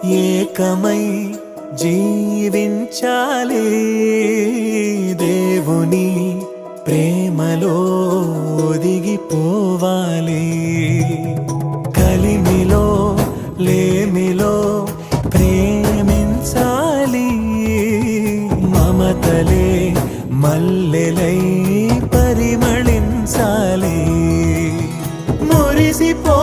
ఏకమై జీవించాలి, దేవుని ప్రేమలో ఒదిగిపోవాలి. కలిమిలో లేమిలో ప్రేమించాలి, మమతలే మల్లెలై పరిమళించాలి. మురిసిపో